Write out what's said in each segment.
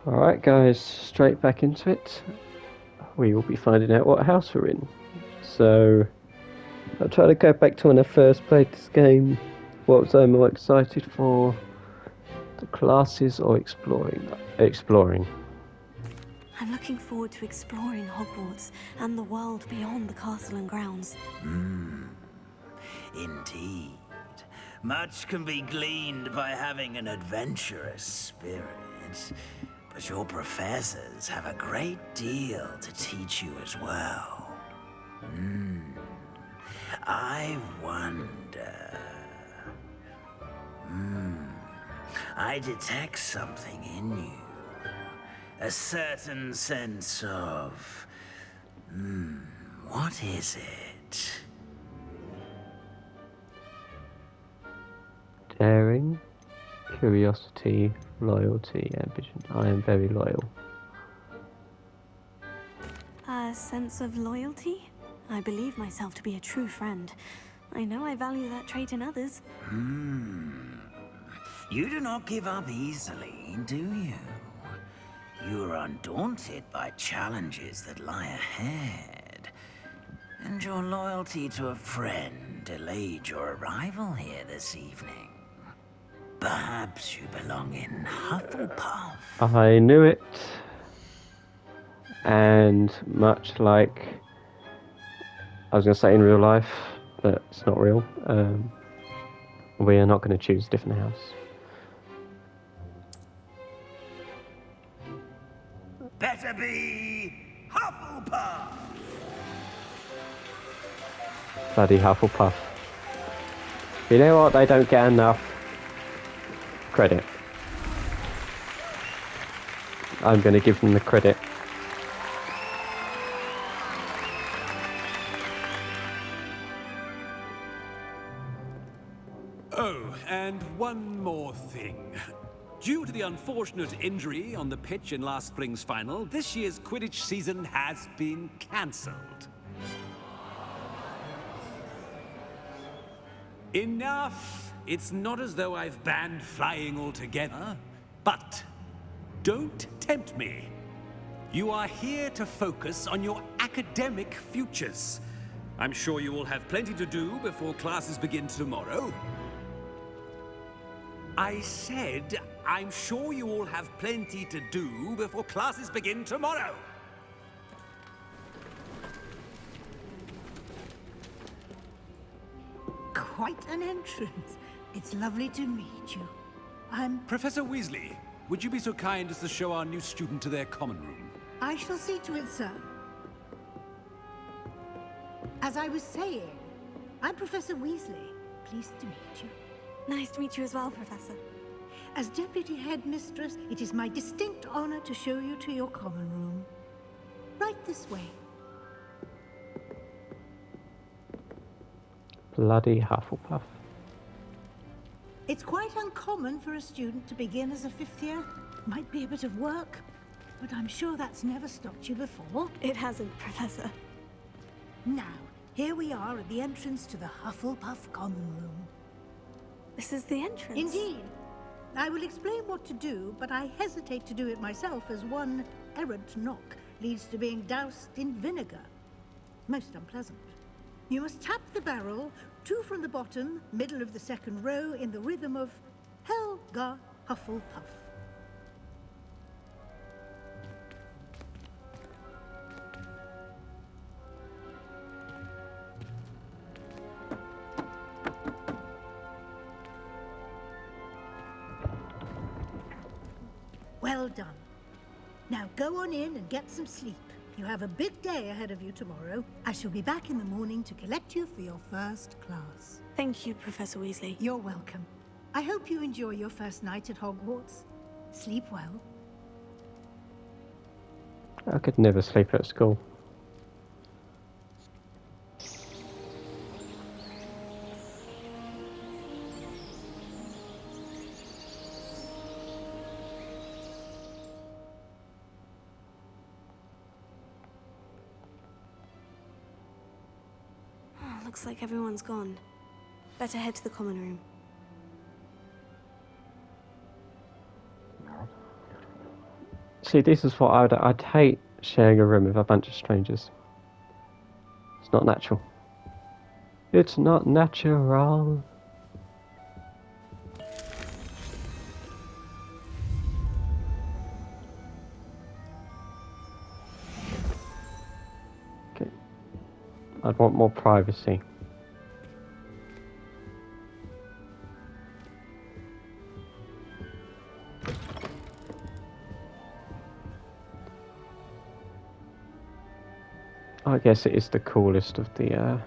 Alright guys, straight back into it. We will be finding out what house we're in. So, I'll try to go back to when I first played this game. What was I more excited for? The classes or exploring? Exploring. I'm looking forward to exploring Hogwarts and the world beyond the castle and grounds. Indeed. Much can be gleaned by having an adventurous spirit. But your professors have a great deal to teach you as well. I wonder... I detect something in you. A certain sense of... what is it? Daring, curiosity, loyalty, ambition. I am very loyal. A sense of loyalty? I believe myself to be a true friend. I know I value that trait in others. You do not give up easily, do you? You are undaunted by challenges that lie ahead. And your loyalty to a friend delayed your arrival here this evening. Perhaps you belong in Hufflepuff. I knew it. And much like I was going to say in real life, but it's not real, we are not going to choose a different house. Better be Hufflepuff! Bloody Hufflepuff. You know what? They don't get enough credit. I'm going to give them the credit. Oh, and one more thing. Due to the unfortunate injury on the pitch in last spring's final, this year's Quidditch season has been cancelled. Enough! It's not as though I've banned flying altogether, but don't tempt me. You are here to focus on your academic futures. I'm sure you will have plenty to do before classes begin tomorrow. I said, I'm sure you all have plenty to do before classes begin tomorrow. Quite an entrance. It's lovely to meet you. Professor Weasley, would you be so kind as to show our new student to their common room? I shall see to it, sir. As I was saying, I'm Professor Weasley. Pleased to meet you. Nice to meet you as well, Professor. As Deputy Headmistress, it is my distinct honor to show you to your common room. Right this way. Bloody Hufflepuff. It's quite uncommon for a student to begin as a fifth year. Might be a bit of work, but I'm sure that's never stopped you before. It hasn't, Professor. Now, here we are at the entrance to the Hufflepuff common room. This is the entrance. Indeed. I will explain what to do, but I hesitate to do it myself as one errant knock leads to being doused in vinegar. Most unpleasant. You must tap the barrel, 2 from the bottom, middle of the second row, in the rhythm of Helga Hufflepuff. Well done. Now go on in and get some sleep. You have a big day ahead of you tomorrow. I shall be back in the morning to collect you for your first class. Thank you, Professor Weasley. You're welcome. I hope you enjoy your first night at Hogwarts. Sleep well. I could never sleep at school. Looks like everyone's gone. Better head to the common room. See, this is what I'd hate sharing a room with a bunch of strangers. It's not natural. It's not natural. Okay. I'd want more privacy. I guess it is the coolest of the,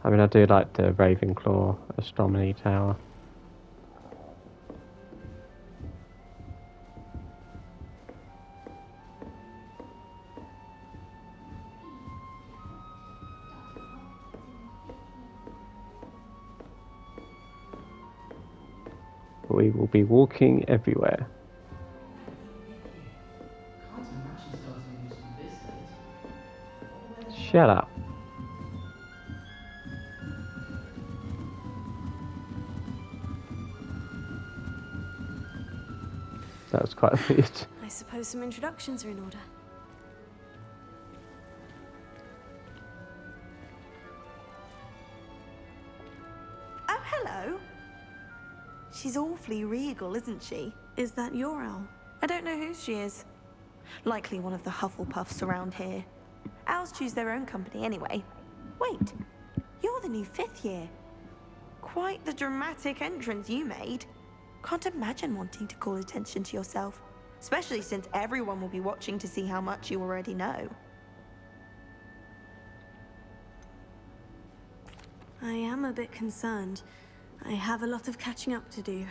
I mean, I do like the Ravenclaw Astronomy Tower. We will be walking everywhere. Can't imagine starting a new school this late. Shut up. That was quite weird. I suppose some introductions are in order. Oh, hello. She's awfully regal, isn't she? Is that your owl? I don't know who she is. Likely one of the Hufflepuffs around here. Owls choose their own company anyway. Wait, you're the new 5th year. Quite the dramatic entrance you made. Can't imagine wanting to call attention to yourself, especially since everyone will be watching to see how much you already know. I am a bit concerned. I have a lot of catching up to do.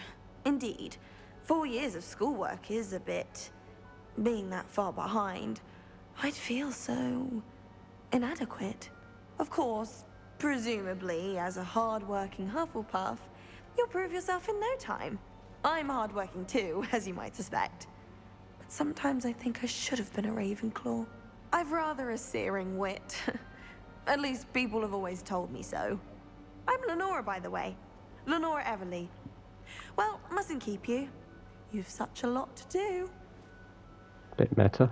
Indeed, 4 years of schoolwork is a bit... being that far behind. I'd feel so... inadequate. Of course, presumably, as a hard-working Hufflepuff, you'll prove yourself in no time. I'm hard-working too, as you might suspect. But sometimes I think I should have been a Ravenclaw. I've rather a searing wit. At least people have always told me so. I'm Lenora, by the way. Lenora Everly. Well, mustn't keep you. You've such a lot to do. Bit meta.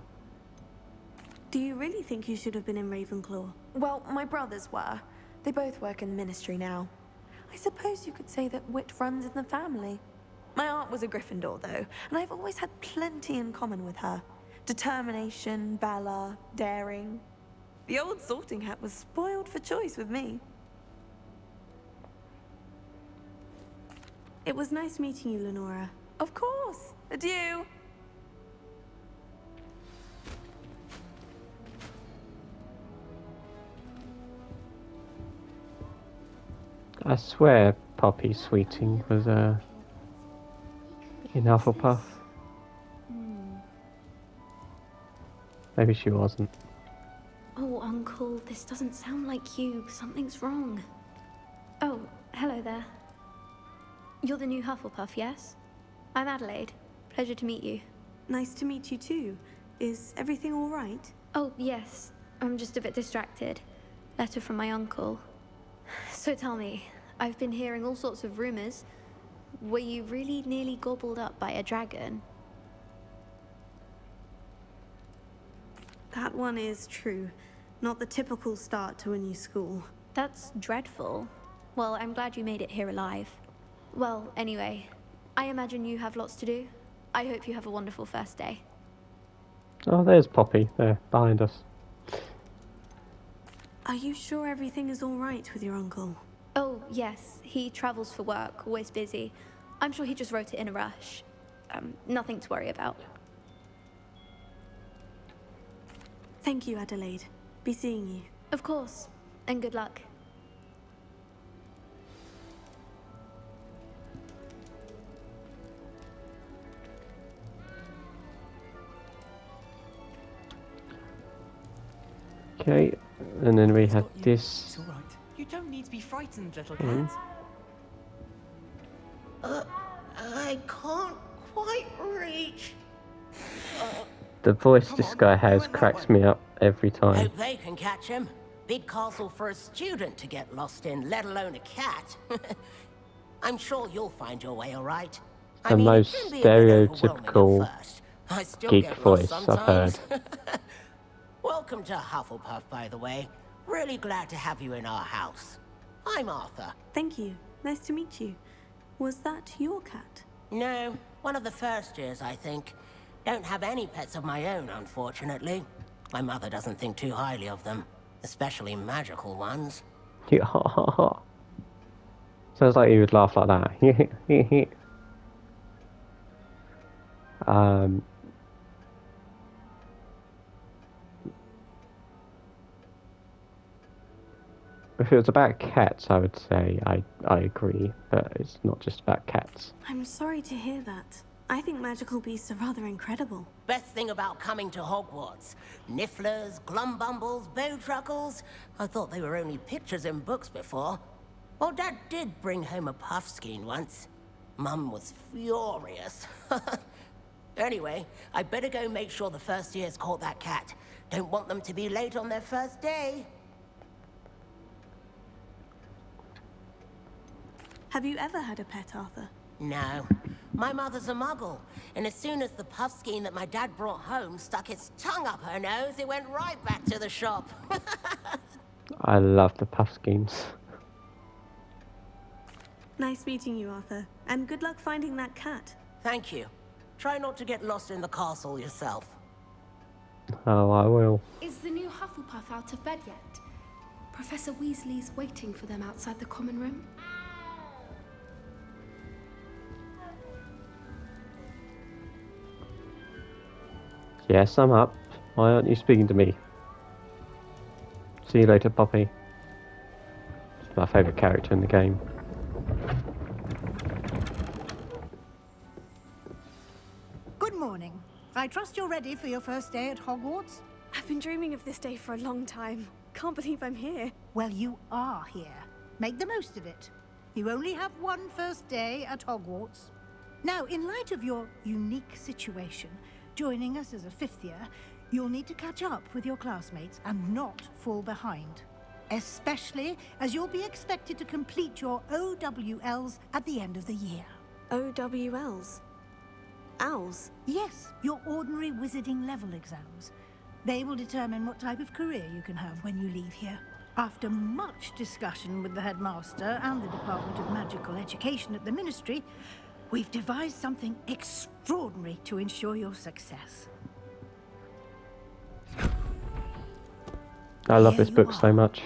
Do you really think you should have been in Ravenclaw? Well, my brothers were. They both work in the ministry now. I suppose you could say that wit runs in the family. My aunt was a Gryffindor, though, and I've always had plenty in common with her. Determination, valor, daring. The old sorting hat was spoiled for choice with me. It was nice meeting you, Lenora. Of course. Adieu. I swear Poppy Sweeting was in Hufflepuff. Maybe she wasn't. Oh, Uncle, this doesn't sound like you. Something's wrong. Oh, hello there. You're the new Hufflepuff, yes? I'm Adelaide. Pleasure to meet you. Nice to meet you too. Is everything all right? Oh, yes. I'm just a bit distracted. Letter from my uncle. So tell me, I've been hearing all sorts of rumors. Were you really nearly gobbled up by a dragon? That one is true. Not the typical start to a new school. That's dreadful. Well, I'm glad you made it here alive. Well, anyway, I imagine you have lots to do. I hope you have a wonderful first day. Oh, there's Poppy, there, behind us. Are you sure everything is all right with your uncle? Oh, yes. He travels for work, always busy. I'm sure he just wrote it in a rush. Nothing to worry about. Thank you, Adelaide. Be seeing you. Of course. And good luck. Okay, and then we had It's this. all right. You don't need to be frightened, little cat. I can't quite reach. The voice Come this on, guy go has in that cracks way. me up every time. Hope they can catch him. Big castle for a student to get lost in, let alone a cat. I'm sure you'll find your way all right. The most it can be a bit overwhelming at stereotypical first. I still geek get lost voice, I've heard. sometimes. Welcome to Hufflepuff, by the way. Really glad to have you in our house. I'm Arthur. Thank you. Nice to meet you. Was that your cat? No, one of the first years, I think. Don't have any pets of my own, unfortunately. My mother doesn't think too highly of them, especially magical ones. Yeah, ha ha ha. Sounds like you would laugh like that. um, if it was about cats, I would say I agree, but it's not just about cats. I'm sorry to hear that. I think magical beasts are rather incredible. Best thing about coming to Hogwarts. Nifflers, glumbumbles, bowtruckles. I thought they were only pictures in books before. Well, Dad did bring home a puffskein once. Mum was furious. Anyway, I better go make sure the first years caught that cat. Don't want them to be late on their first day. Have you ever had a pet, Arthur? No. My mother's a muggle, and as soon as the puffskein that my dad brought home stuck its tongue up her nose, it went right back to the shop. I love the puff schemes. Nice meeting you, Arthur. And good luck finding that cat. Thank you. Try not to get lost in the castle yourself. Oh, I will. Is the new Hufflepuff out of bed yet? Professor Weasley's waiting for them outside the common room. Yes, I'm up. Why aren't you speaking to me? See you later, Poppy. It's my favourite character in the game. Good morning. I trust you're ready for your first day at Hogwarts? I've been dreaming of this day for a long time. Can't believe I'm here. Well, you are here. Make the most of it. You only have one first day at Hogwarts. Now, in light of your unique situation, joining us as a fifth year, you'll need to catch up with your classmates and not fall behind. Especially as you'll be expected to complete your OWLs at the end of the year. OWLs? Owls? Yes, your ordinary wizarding level exams. They will determine what type of career you can have when you leave here. After much discussion with the headmaster and the Department of Magical Education at the Ministry, we've devised something extraordinary to ensure your success. I love Here this you book so are. much.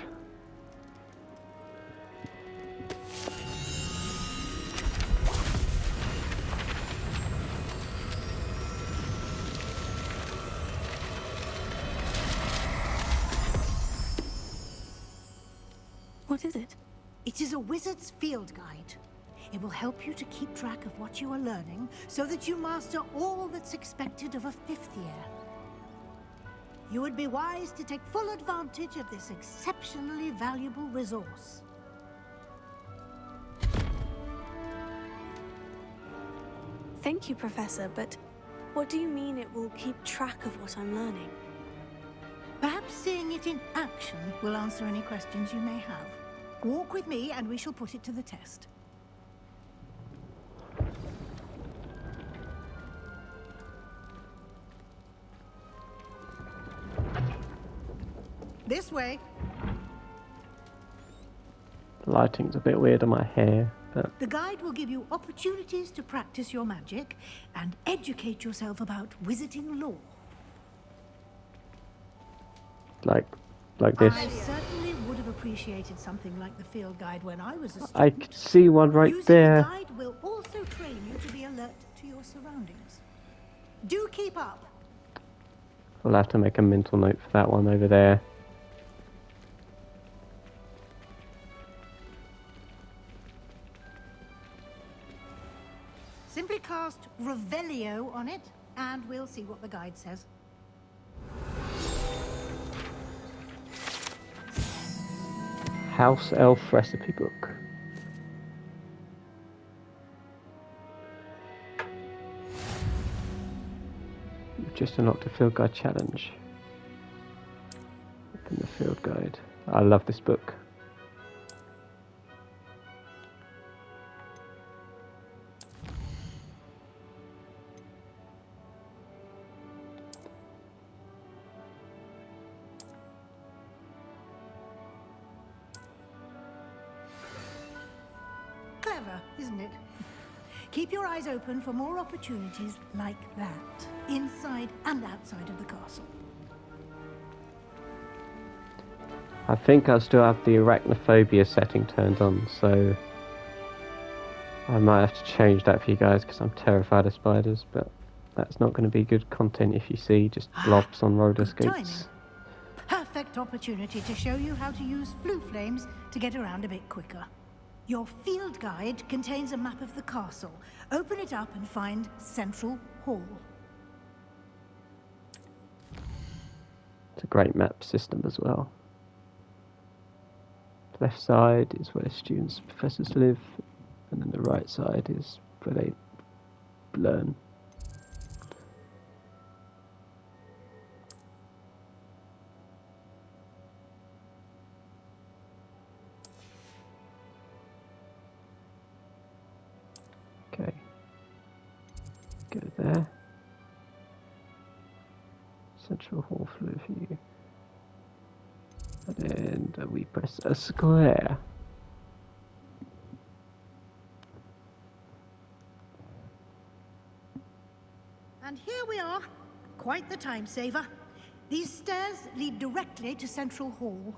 What is it? It is a wizard's field guide. It will help you to keep track of what you are learning so that you master all that's expected of a fifth year. You would be wise to take full advantage of this exceptionally valuable resource. Thank you, Professor, but what do you mean it will keep track of what I'm learning? Perhaps seeing it in action will answer any questions you may have. Walk with me and we shall put it to the test. This way. The lighting's a bit weird on my hair, but The guide will give you opportunities to practice your magic and educate yourself about wizarding lore. like this. I certainly would have appreciated something like the field guide when I was a student. I could see one right Using there. the guide will also train you to be alert to your surroundings. Do keep up. I'll have to make a mental note for that one over there. Simply cast Revelio on it, and we'll see what the guide says. House Elf Recipe Book. You've just unlocked a field guide challenge. Open the field guide. I love this book. isn't it? Keep your eyes open for more opportunities like that, inside and outside of the castle. I think I still have the arachnophobia setting turned on, so I might have to change that for you guys because I'm terrified of spiders, but that's not going to be good content if you see just blobs on roller Good timing. skates. Perfect opportunity to show you how to use flue flames to get around a bit quicker. Your field guide contains a map of the castle. Open it up and find Central Hall. It's a great map system as well. The left side is where students and professors live, and then the right side is where they learn. Okay, go there. Central Hall flue view. And then we press a square. And here we are. Quite the time saver. These stairs lead directly to Central Hall.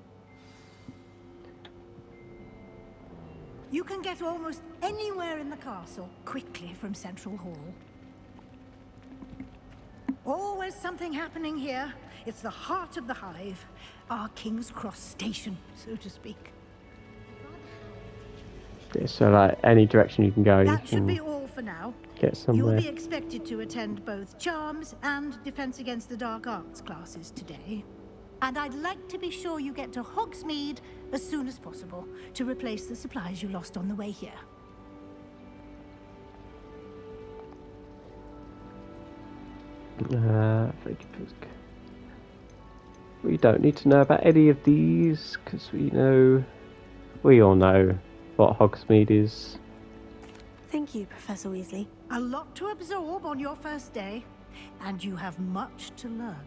You can get almost anywhere in the castle quickly from Central Hall. Always something happening here. It's the heart of the hive. Our King's Cross station, so to speak. Yeah, so like any direction you can go, you That should can be all for now. get somewhere. You'll be expected to attend both Charms and Defense Against the Dark Arts classes today. And I'd like to be sure you get to Hogsmeade as soon as possible to replace the supplies you lost on the way here. We don't need to know about any of these because we all know what Hogsmeade is. Thank you, Professor Weasley. A lot to absorb on your first day, and you have much to learn.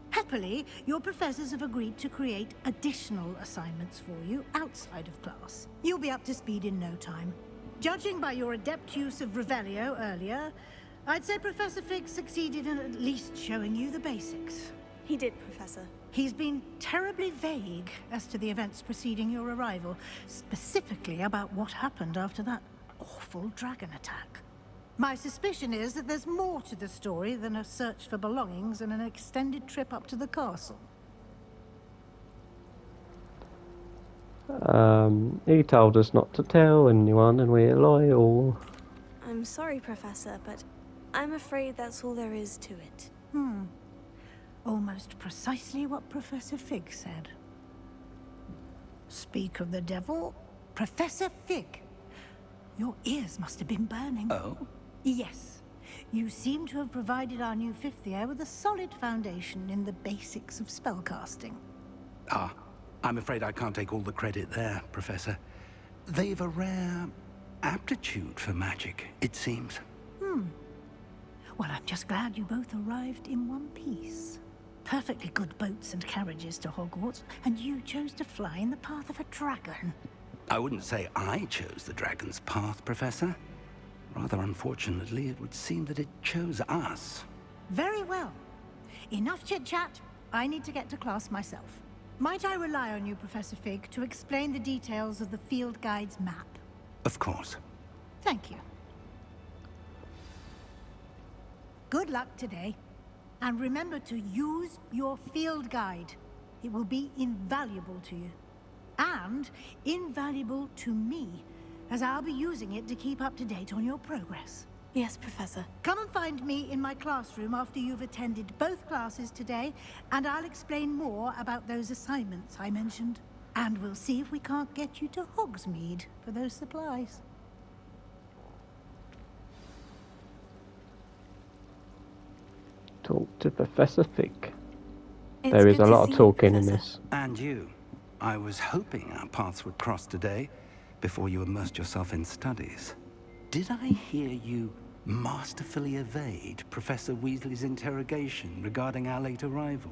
Happily, your professors have agreed to create additional assignments for you outside of class. You'll be up to speed in no time. Judging by your adept use of Revelio earlier, I'd say Professor Fig succeeded in at least showing you the basics. He did, Professor. He's been terribly vague as to the events preceding your arrival, specifically about what happened after that awful dragon attack. My suspicion is that there's more to the story than a search for belongings and an extended trip up to the castle. He told us not to tell anyone and we're loyal. I'm sorry, Professor, but I'm afraid that's all there is to it. Almost precisely what Professor Fig said. Speak of the devil, Professor Fig. Your ears must have been burning. Oh? Yes. You seem to have provided our new fifth year with a solid foundation in the basics of spellcasting. Ah, I'm afraid I can't take all the credit there, Professor. They've a rare aptitude for magic, it seems. Well, I'm just glad you both arrived in one piece. Perfectly good boats and carriages to Hogwarts, and you chose to fly in the path of a dragon. I wouldn't say I chose the dragon's path, Professor. Rather unfortunately, it would seem that it chose us. Very well. Enough chit-chat. I need to get to class myself. Might I rely on you, Professor Fig, to explain the details of the field guide's map? Of course. Thank you. Good luck today. And remember to use your field guide. It will be invaluable to you. And invaluable to me, as I'll be using it to keep up to date on your progress. Yes, Professor. Come and find me in my classroom after you've attended both classes today, and I'll explain more about those assignments I mentioned. And we'll see if we can't get you to Hogsmeade for those supplies. Talk to Professor Fig. It's There is good a to lot see of you, talking in Professor. this. And you. I was hoping our paths would cross today, before you immersed yourself in studies. Did I hear you masterfully evade Professor Weasley's interrogation regarding our late arrival?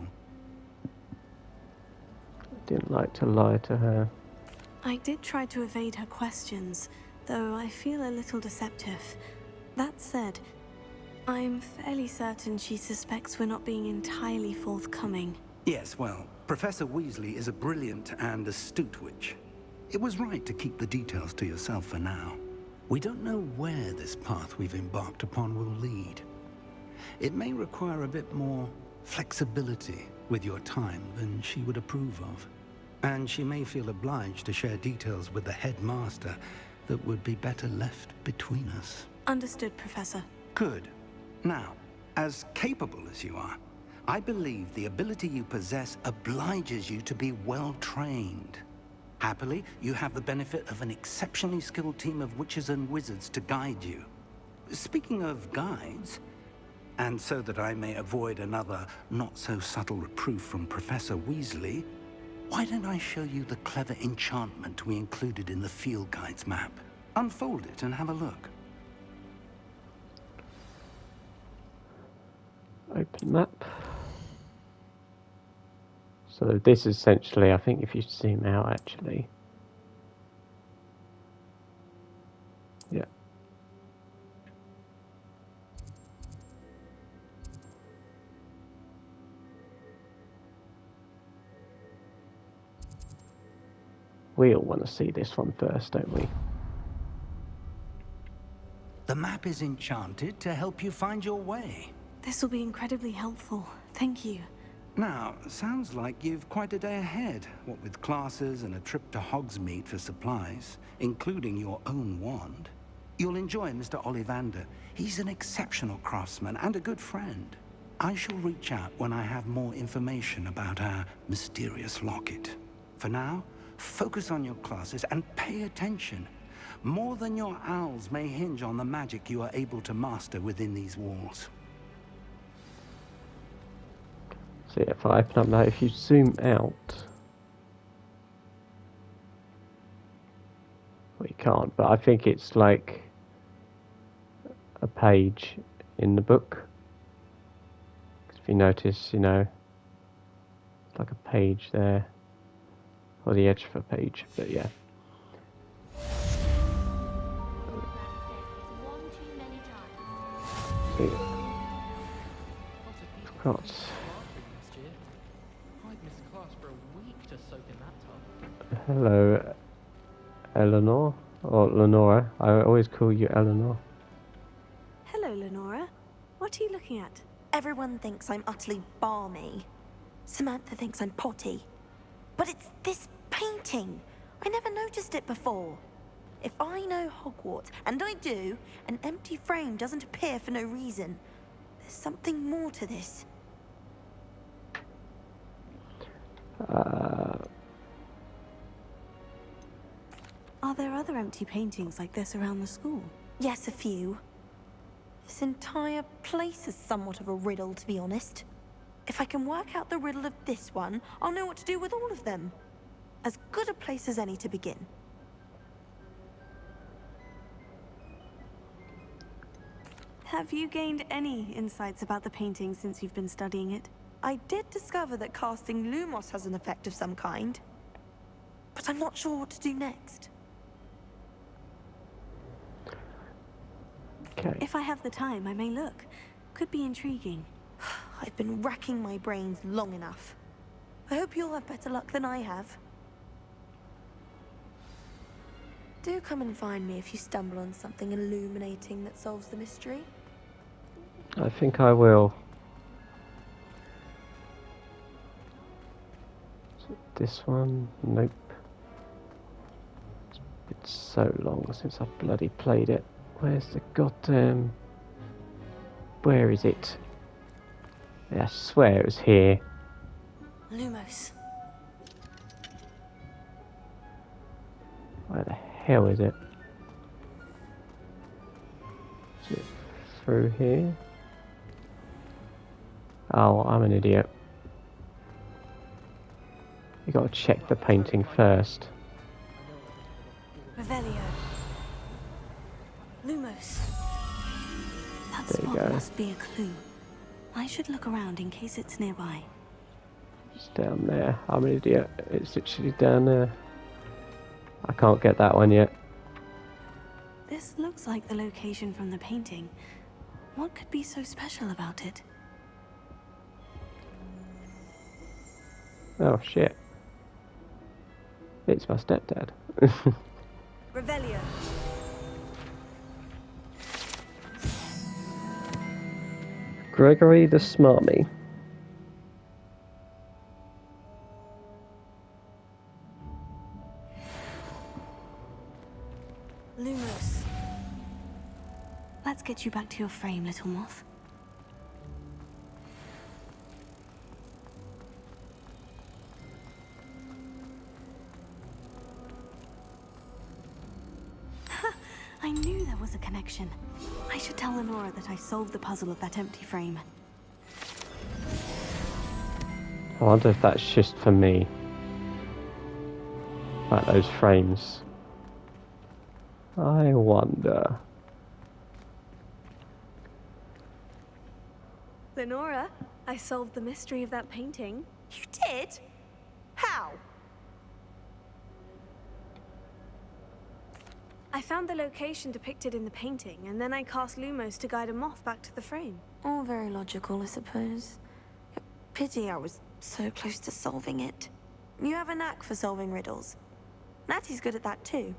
Didn't like to lie to her. I did try to evade her questions, though I feel a little deceptive. That said, I'm fairly certain she suspects we're not being entirely forthcoming. Yes, well, Professor Weasley is a brilliant and astute witch. It was right to keep the details to yourself for now. We don't know where this path we've embarked upon will lead. It may require a bit more flexibility with your time than she would approve of. And she may feel obliged to share details with the headmaster that would be better left between us. Understood, Professor. Good. Now, as capable as you are, I believe the ability you possess obliges you to be well trained. Happily, you have the benefit of an exceptionally skilled team of witches and wizards to guide you. Speaking of guides, and so that I may avoid another not-so-subtle reproof from Professor Weasley, why don't I show you the clever enchantment we included in the field guide's map? Unfold it and have a look. Open map. So this is essentially, I think if you zoom out actually. Yeah. We all want to see this one first, don't we? The map is enchanted to help you find your way. This will be incredibly helpful. Thank you. Now, sounds like you've quite a day ahead, what with classes and a trip to Hogsmeade for supplies, including your own wand. You'll enjoy Mr. Ollivander. He's an exceptional craftsman and a good friend. I shall reach out when I have more information about our mysterious locket. For now, focus on your classes and pay attention. More than your owls may hinge on the magic you are able to master within these walls. So yeah, if I open up now, if you zoom out, well, you can't, but I think it's like a page in the book. 'Cause if you notice, you know, it's like a page there, or the edge of a page, but yeah. So, I've got hello, Eleanor, or Lenora. I always call you Eleanor. Hello, Lenora. What are you looking at? Everyone thinks I'm utterly balmy. Samantha thinks I'm potty. But it's this painting. I never noticed it before. If I know Hogwarts, and I do, an empty frame doesn't appear for no reason. There's something more to this. Are there other empty paintings like this around the school? Yes, a few. This entire place is somewhat of a riddle, to be honest. If I can work out the riddle of this one, I'll know what to do with all of them. As good a place as any to begin. Have you gained any insights about the painting since you've been studying it? I did discover that casting Lumos has an effect of some kind. But I'm not sure what to do next. Okay. If I have the time, I may look. Could be intriguing. I've been racking my brains long enough. I hope you'll have better luck than I have. Do come and find me if you stumble on something illuminating that solves the mystery. I think I will. Is it this one? Nope. It's so long since I bloody played it. Where's the goddamn... Where is it? Yeah, I swear it was here. Lumos. Where the hell is it? Is it through here? Oh, I'm an idiot. You gotta check the painting first. Revelio. Lumos. That There you spot go. must be a clue. I should look around in case it's nearby. It's down there. I'm an idiot. It's literally down there. I can't get that one yet. This looks like the location from the painting. What could be so special about it? Oh shit. It's my stepdad. Revelio. Gregory the Smarmy. Lumos. Let's get you back to your frame, little moth. I knew there was a connection. I should tell Lenora that I solved the puzzle of that empty frame. I wonder if that's just for me. Like those frames. I wonder. Lenora, I solved the mystery of that painting. You did? How? I found the location depicted in the painting, and then I cast Lumos to guide a moth back to the frame. All very logical, I suppose. Pity I was so close to solving it. You have a knack for solving riddles. Natty's good at that too.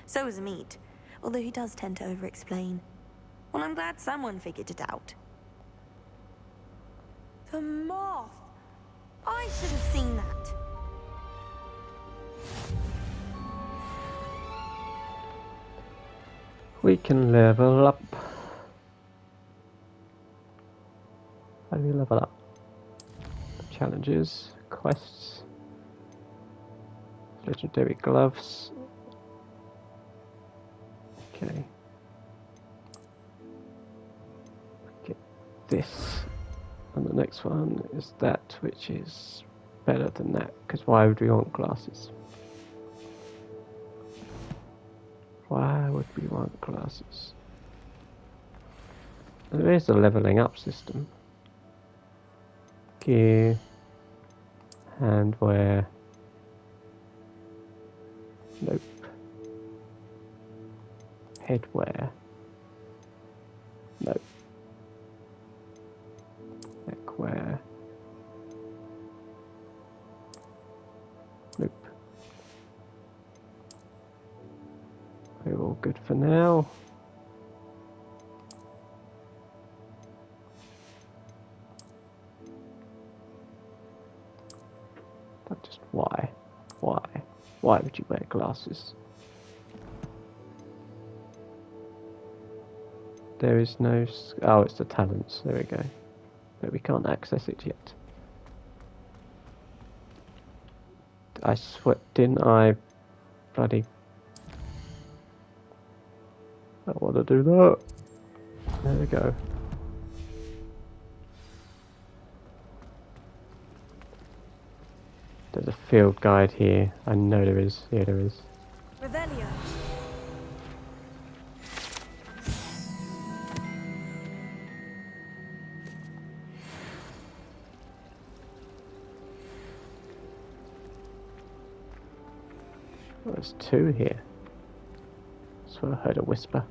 So is Meat, although he does tend to over-explain. Well, I'm glad someone figured it out. The moth! I should have seen that. We can level up. How do we level up? Challenges, quests, legendary gloves. Okay. Get this. And the next one is that, which is better than that, because why would we want glasses? Why would we want glasses? There is a leveling up system. Gear, handwear. Nope. Headwear. Nope. Neckwear. Nope. We're all good for now. But just why? Why? Why would you wear glasses? There is no... Oh, it's the talents. There we go. But we can't access it yet. I swear... Didn't I... Bloody... I don't want to do that. There we go. There's a field guide here. I know there is. Here there is. Revelio. Oh, there's two here. So I heard a whisper.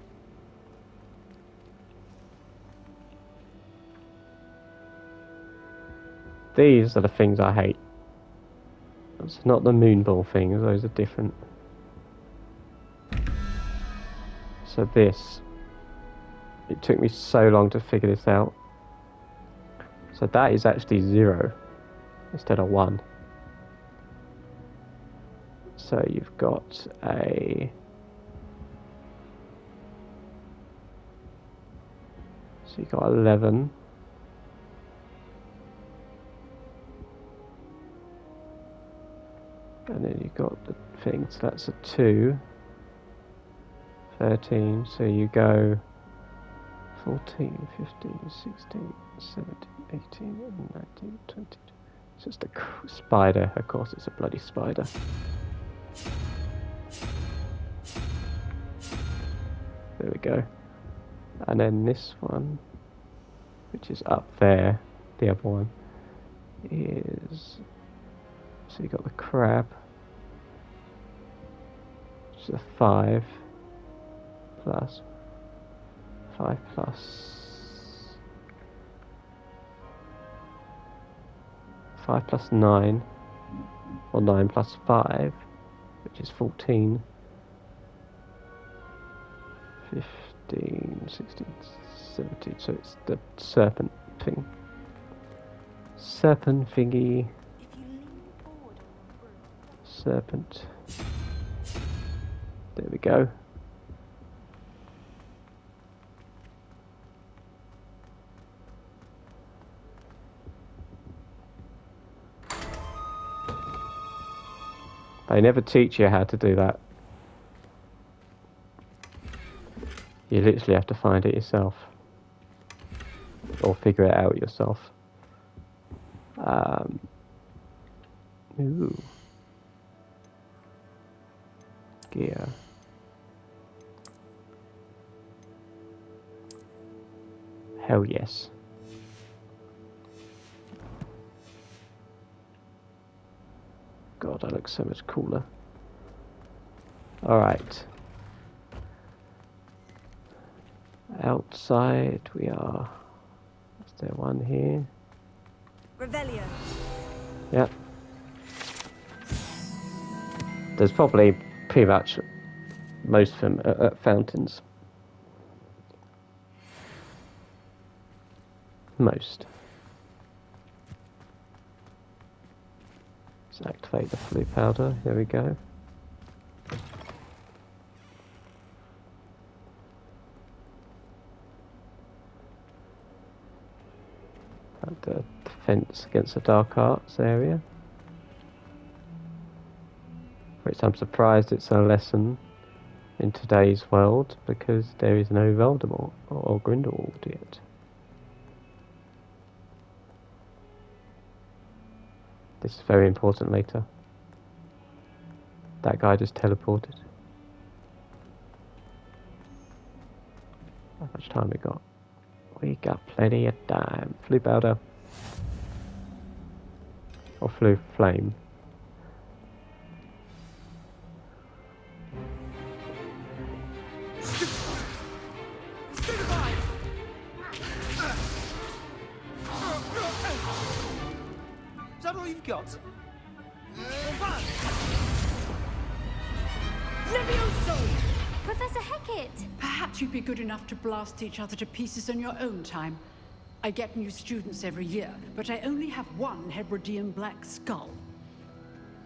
These are the things I hate. It's not the moonball things, those are different. So this. It took me so long to figure this out. So that is actually 0 instead of 1. So you've got a... So you've got 11. And then you've got the thing, so that's a 2. 13, so you go 14, 15, 16, 17, 18, 19, 20. It's just a spider, of course it's a bloody spider. There we go. And then this one, which is up there, the other one, is... So you got the crab, which is a 5, plus 5 plus 5 plus 9, or 9 plus 5, which is 14, 15, 16, 17, so it's the serpent thing. Serpent thingy. Serpent. There we go. They never teach you how to do that. You literally have to find it yourself. Or figure it out yourself. Ooh. Gear. Hell yes. God, that looks so much cooler. Alright. Outside we are. Is there one here? Revelio. Yep. There's probably pretty much most of them at fountains. Most. Let's activate the flu powder. Here we go. And the defense against the dark arts area. Which I'm surprised it's a lesson in today's world because there is no Voldemort or Grindelwald yet. This is very important later. That guy just teleported. How much time we got? We got plenty of time. Flu powder. Or flu flame. Is that all you've got? Levioso! Professor Hecat! Perhaps you'd be good enough to blast each other to pieces in your own time. I get new students every year, but I only have one Hebridean black skull.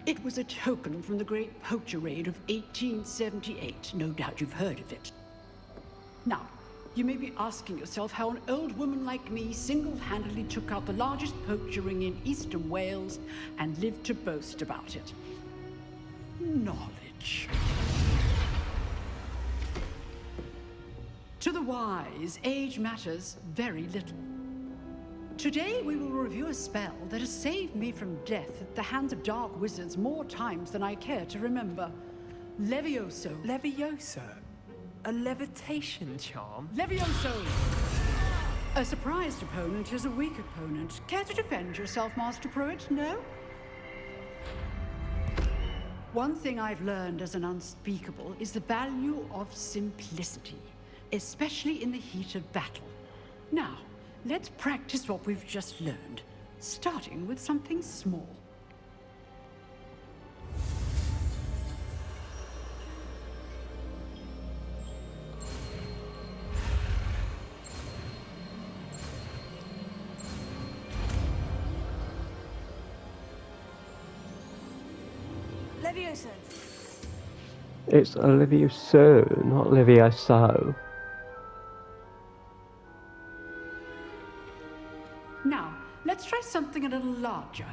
It was a token from the Great Poacher Raid of 1878. No doubt you've heard of it. Now, you may be asking yourself how an old woman like me single-handedly took out the largest poacher ring in eastern Wales and lived to boast about it. Knowledge. To the wise, age matters very little. Today we will review a spell that has saved me from death at the hands of dark wizards more times than I care to remember. Levioso. Levioso? A levitation charm? Levioso! A surprised opponent is a weak opponent. Care to defend yourself, Master Pruitt? No? One thing I've learned as an unspeakable is the value of simplicity, especially in the heat of battle. Now, let's practice what we've just learned, starting with something small. Levioso. It's Levioso, not Levioso. Now, let's try something a little larger.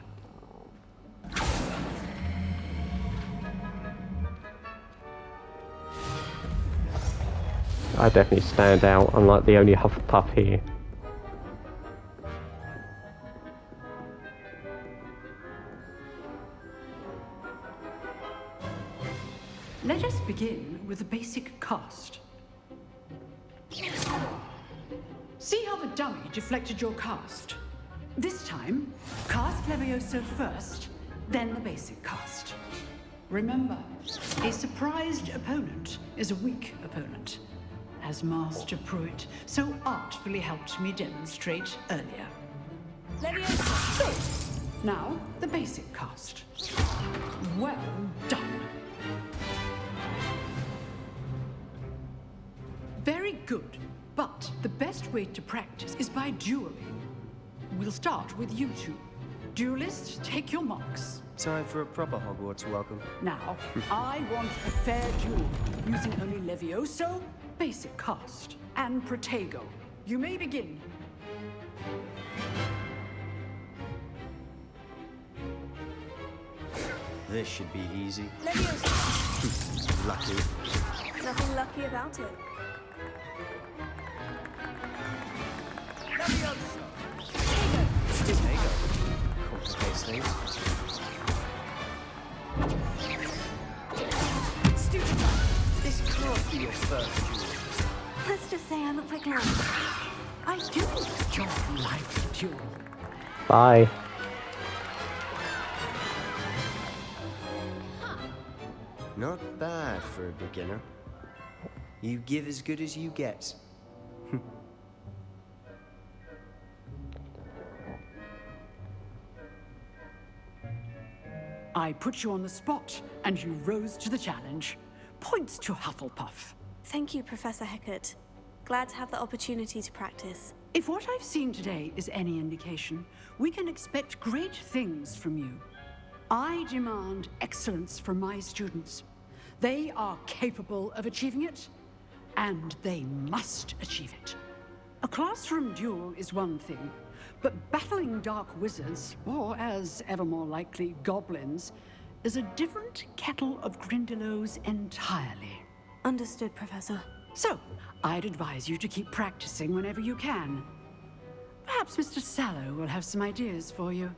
I definitely stand out. I'm like the only Hufflepuff here. Let us begin with the basic cast. See how the dummy deflected your cast? This time, cast Levioso first, then the basic cast. Remember, a surprised opponent is a weak opponent. as Master Pruitt so artfully helped me demonstrate earlier. So, now the basic cast. Well done. Very good, but the best way to practice is by dueling. We'll start with you two. Duelists, take your marks. Time for a proper Hogwarts welcome. Now, I want a fair duel, using only Levioso, basic cast, and Protego. You may begin. This should be easy. Levioso. Lucky. Nothing lucky about it. Protego. Complicates things. Stupid. This can't be your first duel. Let's just say I'm a quick learner. I do enjoy life duel. Bye. Not bad for a beginner. You give as good as you get. I put you on the spot, and you rose to the challenge. Points to Hufflepuff. Thank you, Professor Hecat. Glad to have the opportunity to practice. If what I've seen today is any indication, we can expect great things from you. I demand excellence from my students. They are capable of achieving it, and they must achieve it. A classroom duel is one thing, but battling dark wizards, or as ever more likely, goblins, is a different kettle of Grindylows entirely. Understood, Professor. So, I'd advise you to keep practicing whenever you can. Perhaps Mr. Sallow will have some ideas for you.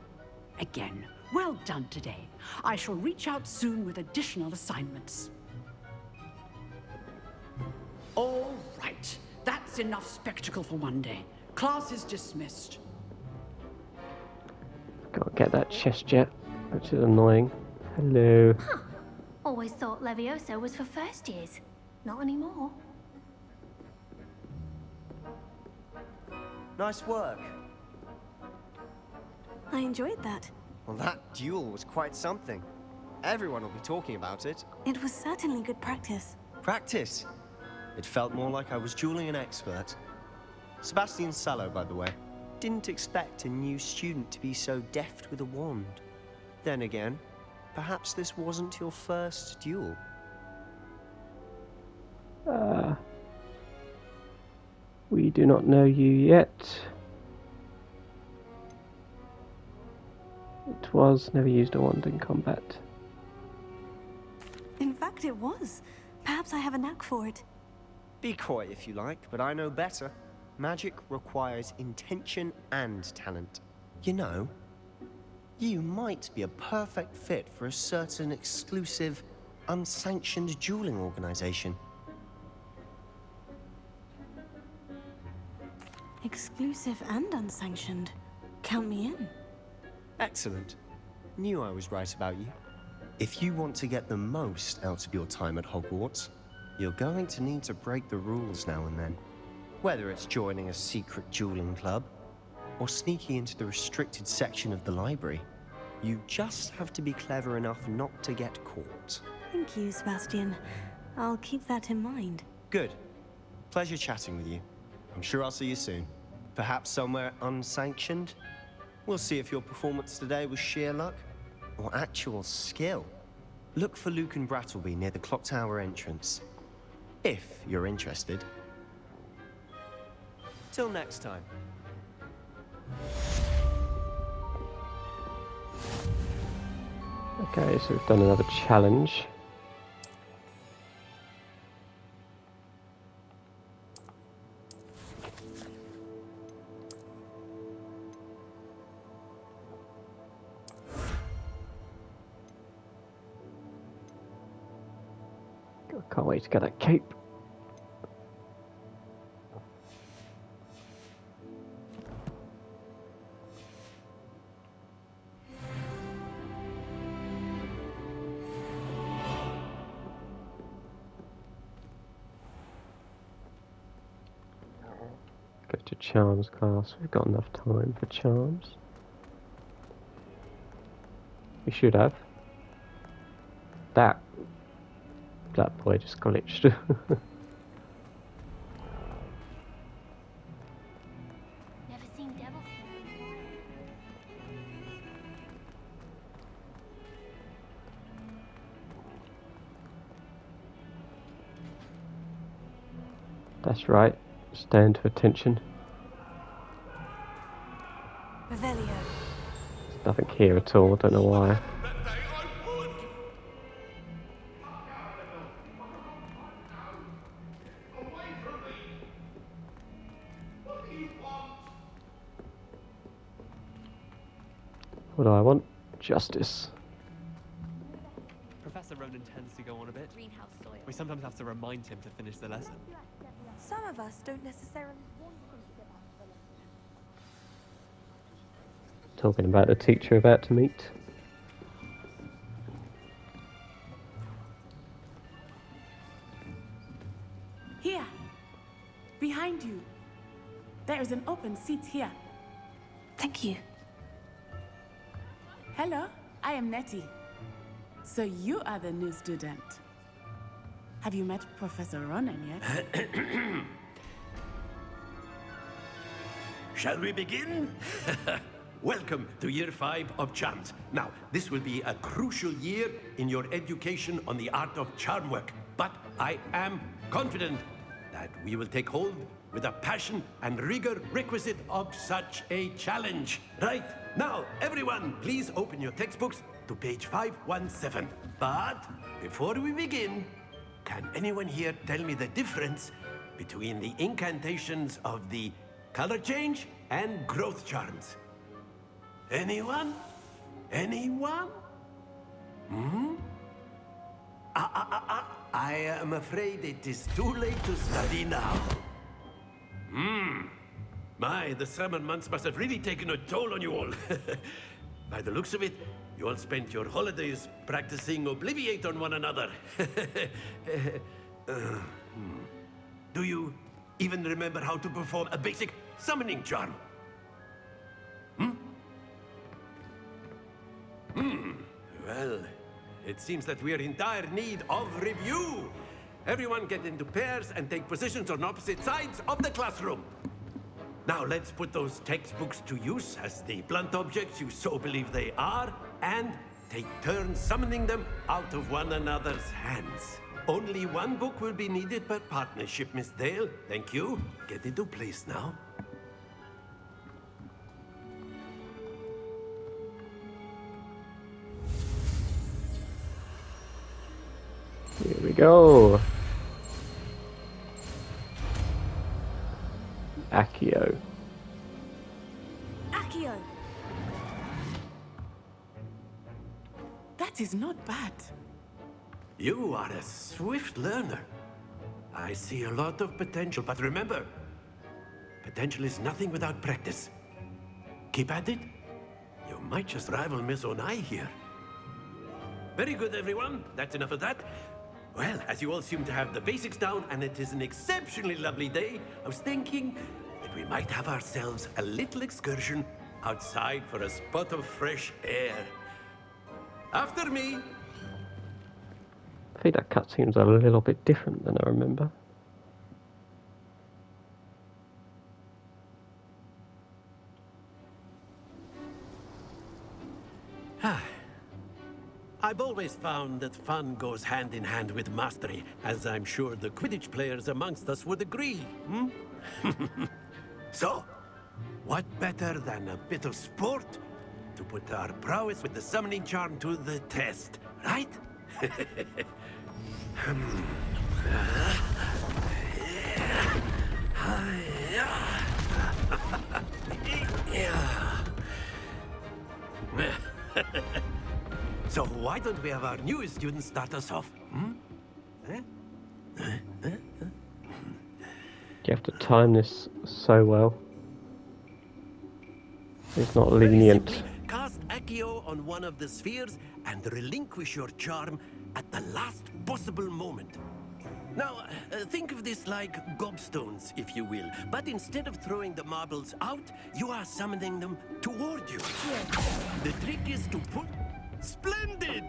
Again, well done today. I shall reach out soon with additional assignments. All right, that's enough spectacle for one day. Class is dismissed. Gotta get that chest jet, which is annoying. Hello. Huh. Always thought Levioso was for first years. Not anymore. Nice work. I enjoyed that. Well, that duel was quite something. Everyone will be talking about it. It was certainly good practice. Practice. It felt more like I was dueling an expert. Sebastian Sallow, by the way. Didn't expect a new student to be so deft with a wand. Then again, perhaps this wasn't your first duel. We do not know you yet. It was never used a wand in combat. In fact, it was. Perhaps I have a knack for it. Be coy if you like, but I know better. Magic requires intention and talent. You know, you might be a perfect fit for a certain exclusive, unsanctioned dueling organization. Exclusive and unsanctioned. Count me in. Excellent. Knew I was right about you. If you want to get the most out of your time at Hogwarts, you're going to need to break the rules now and then. Whether it's joining a secret dueling club, or sneaking into the restricted section of the library, you just have to be clever enough not to get caught. Thank you, Sebastian. I'll keep that in mind. Good. Pleasure chatting with you. I'm sure I'll see you soon. Perhaps somewhere unsanctioned? We'll see if your performance today was sheer luck, or actual skill. Look for Luke and Brattleby near the clock tower entrance. If you're interested. Till next time. Okay, so we've done another challenge. Can't wait to get that cape. to charms class. We've got enough time for charms. We should have. That boy just glitched. Never seen devils. That's right. Stand to attention. Revelio. There's nothing here at all. I don't know why. What do I want? Justice. Professor Ronan tends to go on a bit. We sometimes have to remind him to finish the lesson. Some of us don't necessarily want him to get out of the Talking about the teacher about to meet. Here, behind you. There is an open seat here. Thank you. Hello, I am Nettie. So you are the new student. Have you met Professor Ronan yet? Shall we begin? Welcome to Year 5 of Charms. Now, this will be a crucial year in your education on the art of charm work. But I am confident that we will take hold with the passion and rigor requisite of such a challenge. Right, now, everyone, please open your textbooks to page 517. But before we begin, can anyone here tell me the difference between the incantations of the color change and growth charms? Anyone? Anyone? Hmm? I am afraid it is too late to study now. My, the summer months must have really taken a toll on you all. By the looks of it, you all spent your holidays practicing Obliviate on one another. Do you even remember how to perform a basic summoning charm? Well, it seems that we are in dire need of review. Everyone get into pairs and take positions on opposite sides of the classroom. Now let's put those textbooks to use as the blunt objects you so believe they are, and take turns summoning them out of one another's hands. Only one book will be needed per partnership, Miss Dale. Thank you. Get into place now. Here we go. Accio. Accio! That is not bad. You are a swift learner. I see a lot of potential, but remember, potential is nothing without practice. Keep at it. You might just rival Miss Onai here. Very good, everyone. That's enough of that. Well, as you all seem to have the basics down, and it is an exceptionally lovely day, I was thinking that we might have ourselves a little excursion outside for a spot of fresh air. After me. I think that cutscene's a little bit different than I remember. I've always found that fun goes hand in hand with mastery, as I'm sure the Quidditch players amongst us would agree, So, what better than a bit of sport to put our prowess with the summoning charm to the test, right? So why don't we have our newest student start us off? You have to time this so well. It's not lenient. Simply cast Accio on one of the spheres and relinquish your charm at the last possible moment. Now, think of this like gobstones, if you will. But instead of throwing the marbles out, you are summoning them toward you. The trick is to put... Splendid!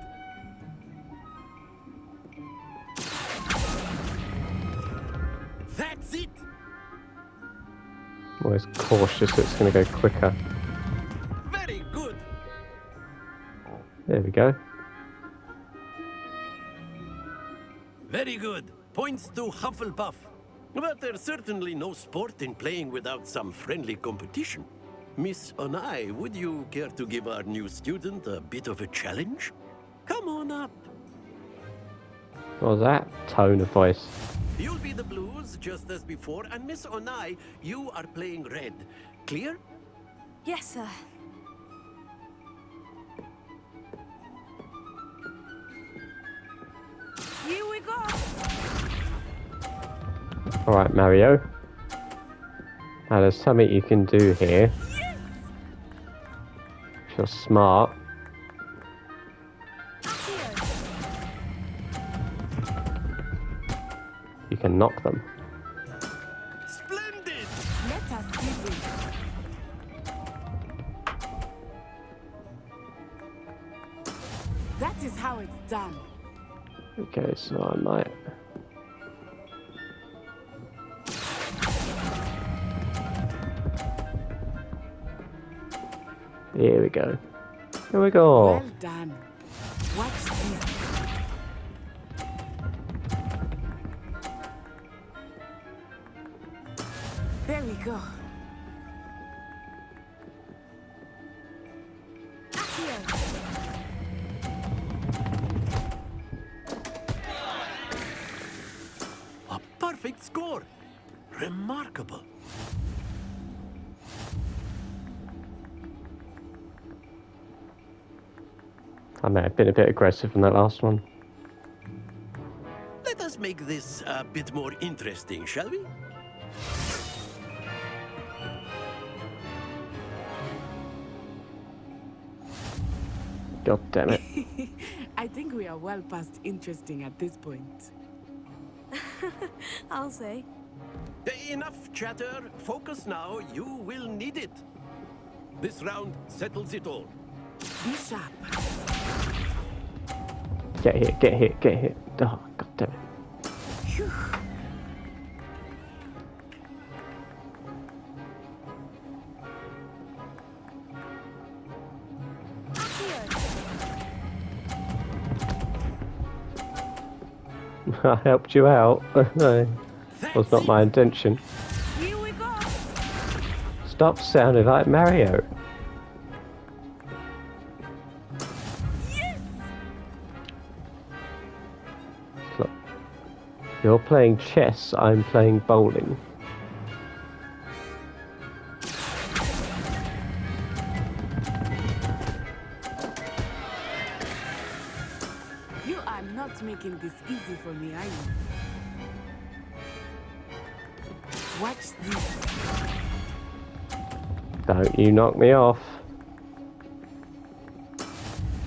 That's it! Always cautious, it's going to go quicker. Very good! There we go. Very good. Points to Hufflepuff. But there's certainly no sport in playing without some friendly competition. Miss Onai, would you care to give our new student a bit of a challenge? Come on up. What was that tone of voice? You'll be the blues, just as before, and Miss Onai, you are playing red. Clear? Yes, sir. Here we go. Alright, Mario. Now there's something you can do here. If you're smart. You can knock them. Splendid! Let us see this. That is how it's done. Okay, so I might... Here we go. Here we go. Well done. Watch this. There we go. A perfect score. Remarkable. I may have been a bit aggressive in that last one. Let us make this a bit more interesting, shall we? God damn it. I think we are well past interesting at this point. I'll say. Enough chatter. Focus now. You will need it. This round settles it all. Be sharp. Get hit, get hit, get hit. Oh, God damn it. Phew. I helped you out. No, was not my intention. Here we go. Stop sounding like Mario. Look, you're playing chess, I'm playing bowling. You are not making this easy for me, are you? Watch this. Don't you knock me off.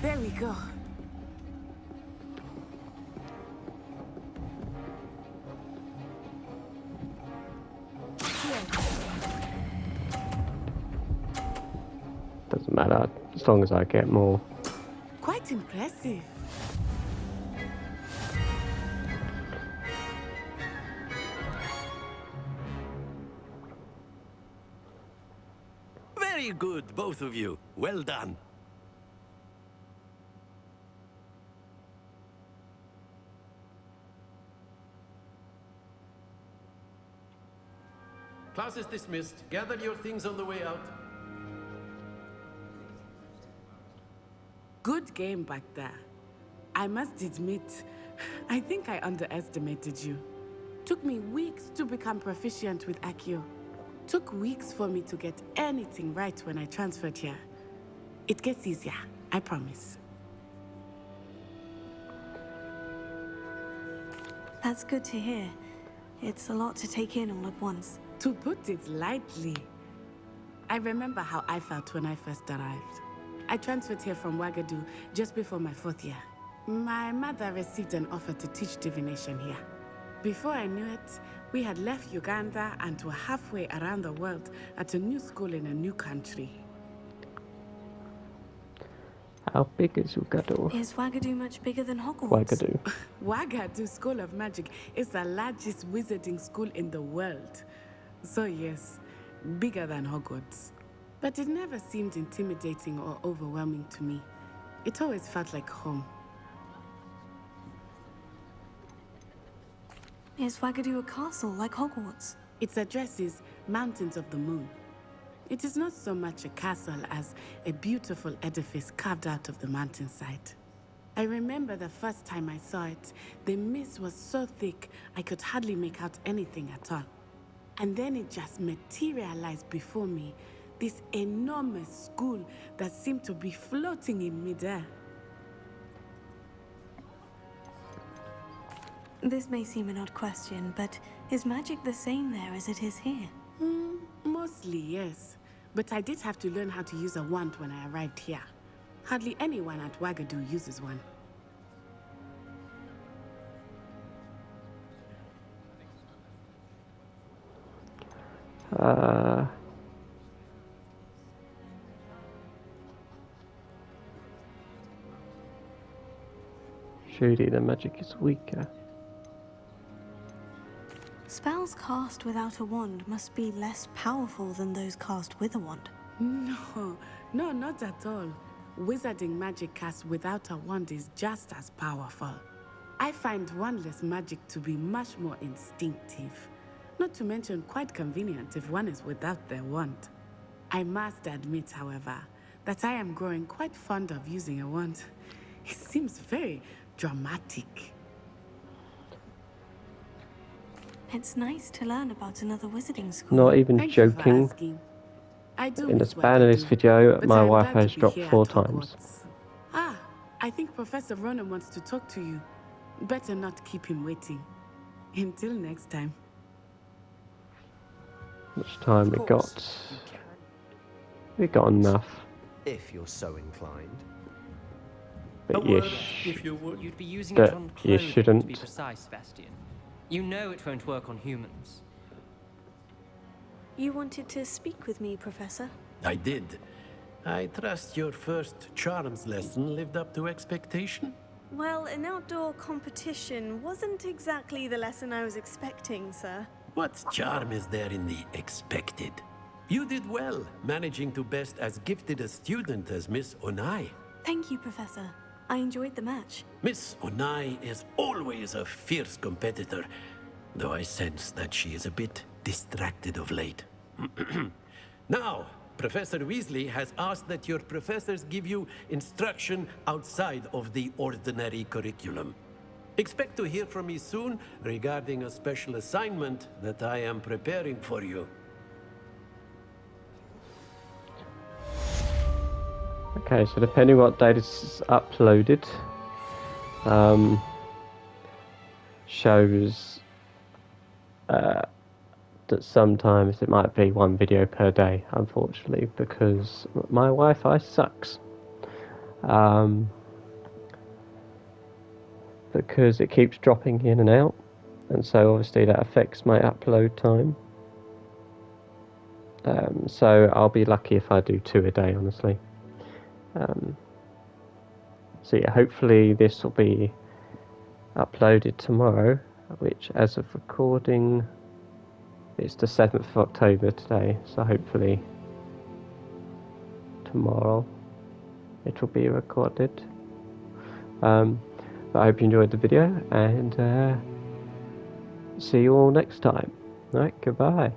There we go. Doesn't matter, as long as I get more. Quite impressive. Very good, both of you. Well done. Class is dismissed. Gather your things on the way out. Good game back there. I must admit, I think I underestimated you. Took me weeks to become proficient with Accio. Took weeks for me to get anything right when I transferred here. It gets easier, I promise. That's good to hear. It's a lot to take in all at once. To put it lightly, I remember how I felt when I first arrived. I transferred here from Wagadu just before my 4th year. My mother received an offer to teach divination here. Before I knew it, we had left Uganda and were halfway around the world at a new school in a new country. How big is Uganda? Is Wagadu much bigger than Hogwarts? Wagadu. Wagadu School of Magic is the largest wizarding school in the world. So yes, bigger than Hogwarts. But it never seemed intimidating or overwhelming to me. It always felt like home. Is Wagadu a castle like Hogwarts? Its address is Mountains of the Moon. It is not so much a castle as a beautiful edifice carved out of the mountainside. I remember the first time I saw it, the mist was so thick I could hardly make out anything at all. And then it just materialized before me, this enormous school that seemed to be floating in midair. This may seem an odd question, but is magic the same there as it is here? Mostly, yes. But I did have to learn how to use a wand when I arrived here. Hardly anyone at Wagadu uses one. Surely the magic is weaker. Spells cast without a wand must be less powerful than those cast with a wand. No, not at all. Wizarding magic cast without a wand is just as powerful. I find wandless magic to be much more instinctive. Not to mention quite convenient if one is without their wand. I must admit, however, that I am growing quite fond of using a wand. It seems very dramatic. It's nice to learn about another wizarding school. Not even Thank you for joking. asking. I do In the miss span of this video, but my I'm wife glad to has be dropped here 4 at times. Hogwarts. Ah, I think Professor Ronan wants to talk to you. Better not keep him waiting. Until next time. How much time we got? We got enough. If you're so inclined. But You'd be using but it on you clothing, to be shouldn't. precise, Sebastian. You know it won't work on humans. You wanted to speak with me, Professor? I did. I trust your first charms lesson lived up to expectation? Well, an outdoor competition wasn't exactly the lesson I was expecting, sir. What charm is there in the expected? You did well, managing to best as gifted a student as Miss Onai. Thank you, Professor. I enjoyed the match. Miss Onai is always a fierce competitor, though I sense that she is a bit distracted of late. Now, Professor Weasley has asked that your professors give you instruction outside of the ordinary curriculum. Expect to hear from me soon regarding a special assignment that I am preparing for you. Okay, so depending what date is uploaded, shows that sometimes it might be 1 video per day, unfortunately, because my Wi-Fi sucks. Because it keeps dropping in and out, and so obviously that affects my upload time. So I'll be lucky if I do 2 a day, honestly. So yeah, hopefully this will be uploaded tomorrow, which as of recording, it's the 7th of October today, so hopefully tomorrow it will be recorded. But I hope you enjoyed the video, and see you all next time. Alright, goodbye.